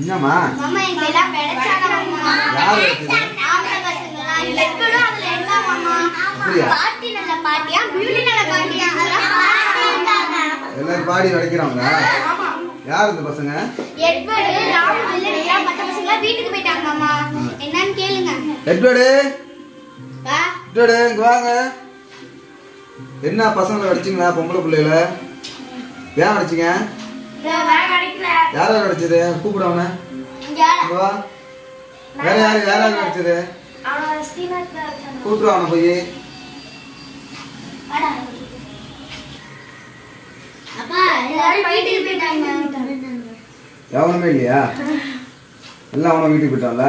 என்னம்மா மாமா எங்கெல்லாம் வெடச்சாங்க மாமா யார் ஆம்பள பசங்க லெக்கடும் அதுல என்ன மாமா பாட்டி நல்ல பாட்டியா பியூட்டி நல்ல பாட்டியா எல்லாரும் பாடி வெடிக்கறாங்க ஆமா யார் இந்த பசங்க எட்வர்ட் ராம் இல்லையா மத்த பசங்க வீட்டுக்கு போய்ட்டாங்க மாமா என்னன்னு கேளுங்க எட்வர்ட் இங்க வாங்க என்ன பசங்கள வெடிச்சீங்களா பொம்பளை புள்ளையில ஏன் வெடிச்சீங்க யார அடிச்சது கூப்பிடுவாங்க வா வேற யார அடிச்சது கூப்பிடுவாங்க போய் எவனுமே இல்லையா எல்லாம் அவனை வீட்டுக்கு போயிட்டான்ல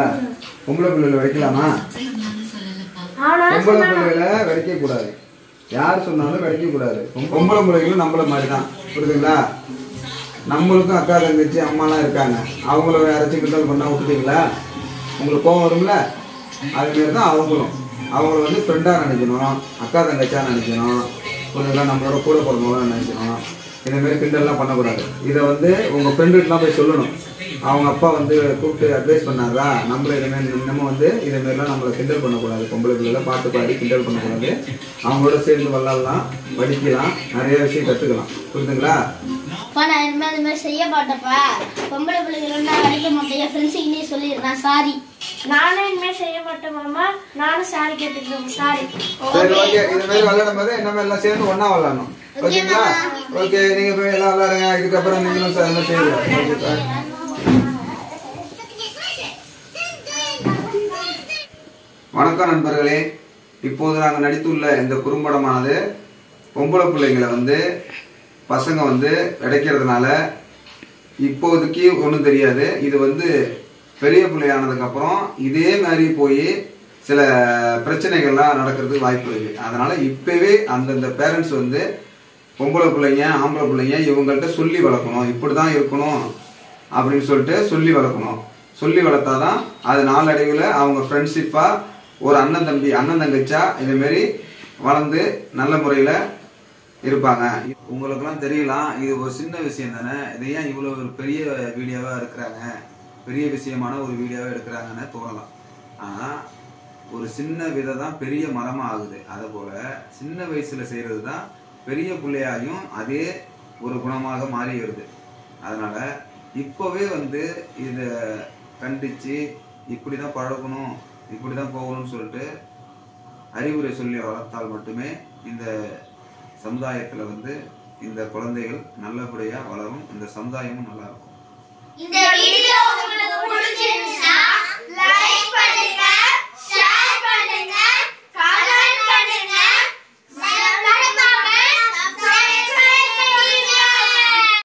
பொம்பளை பிள்ளைல வெடிக்கலாமா பொம்பளை பிள்ளைல வெடிக்க கூடாது யார் சொன்னாலும் வெடிக்க கூடாது பொம்பளை பிள்ளைகளும் நம்மள மாதிரிதான் புரியுதுங்களா நம்மளுக்கும் அக்கா தங்கச்சி அம்மாலாம் இருக்காங்க அவங்கள யாராச்சும் கிண்டல் பண்ணா விட்டுட்டீங்களா உங்களுக்கு கோவம் வரும்ல அதுமாரி தான் அவங்கள வந்து ஃப்ரெண்டாக நினைக்கணும் அக்கா தங்கச்சியாக நினைக்கணும் கொஞ்சம் நம்மளோட கூட பிறந்தவங்களா நினைக்கணும் இதேமாரி கிண்டல்லாம் பண்ணக்கூடாது இதை வந்து உங்கள் ஃப்ரெண்டுகிட்டலாம் போய் சொல்லணும் அவங்க அப்பா வந்து கூப்பிட்டு அட்வைஸ் பண்ணாரா நம்மள இதேமாரி நம்ம வந்து இதேமாரிலாம் நம்மளை கிண்டல் பண்ணக்கூடாது பொம்பளை பிள்ளைல பாட்டு பாடி கிண்டல் பண்ணக்கூடாது அவங்களோட சேர்ந்து விளாட்லாம் படிக்கலாம் நிறைய விஷயம் கற்றுக்கலாம் புரியுதுங்களா நான் இனிமேல் அது மாதிரி செய்ய மாட்டேப்பா பொம்பளை பிள்ளைகள் நான் வடிக்க மாட்டேன் என் ஃப்ரெண்ட்ஸுக்கிட்டே சொல்லிடுறேன் சாரி நானும் இனிமேல் செய்ய மாட்டேன் மாமா நானும் சாரி கேட்டுக்கிறேன் சாரி சரி ஓகே இது மாதிரி விளையாடும் போது நம்ம எல்லாம் சேர்ந்து ஒண்ணா விளையாடணும் ஓகேங்களா ஓகே நீங்க போய் எல்லாம் விளையாடுங்க இதுக்கப்புறம் நீங்களும் செய்யுங்க வணக்கம் நண்பர்களே இப்போது நாங்கள் நடித்துள்ள இந்த குறும்படமானது பொம்பளை பிள்ளைங்களை வந்து பசங்க வந்து விடைக்கிறதுனால இப்போதைக்கு ஒன்றும் தெரியாது இது வந்து பெரிய பிள்ளையானதுக்கு அப்புறம் இதே மாதிரி போய் சில பிரச்சனைகள்லாம் நடக்கிறதுக்கு வாய்ப்பு இருக்கு அதனால இப்பவே அந்தந்த பேரண்ட்ஸ் வந்து பொம்பளை பிள்ளைங்க ஆம்பளை பிள்ளைங்க இவங்கள்ட்ட சொல்லி வளர்க்கணும் இப்படிதான் இருக்கணும் அப்படின்னு சொல்லிட்டு சொல்லி வளர்க்கணும் சொல்லி வளர்த்தாதான் அது நாளடைவில் அவங்க ஃப்ரெண்ட்ஷிப்பா ஒரு அண்ணன் தங்கச்சா இதே மாதிரி வளர்ந்து நல்ல முறையில் இருப்பாங்க உங்களுக்கெல்லாம் தெரியலாம் இது ஒரு சின்ன விஷயம் தானே இதை ஏன் இவ்வளோ ஒரு பெரிய வீடியோவாக இருக்கிறாங்க பெரிய விஷயமான ஒரு வீடியோவாக எடுக்கிறாங்கன்னு தோணலாம் ஆனால் ஒரு சின்ன விதை தான் பெரிய மரமாக ஆகுது அதை போல் சின்ன வயசில் செய்கிறது தான் பெரிய பிள்ளையாயும் அதே ஒரு குணமாக மாறி வருது அதனால் இப்போவே வந்து இதை கண்டித்து இப்படி தான் பழகணும் இப்படி தான் போகணும்னு சொல்லிட்டு அறிவுரை சொல்லி வளர்த்தால் மட்டுமே இந்த சமுதாயத்துல வந்து இந்த குழந்தைகள் நல்லபடியா வளரும் இந்த சமுதாயமும் நல்லா இருக்கும் இந்த வீடியோ உங்களுக்கு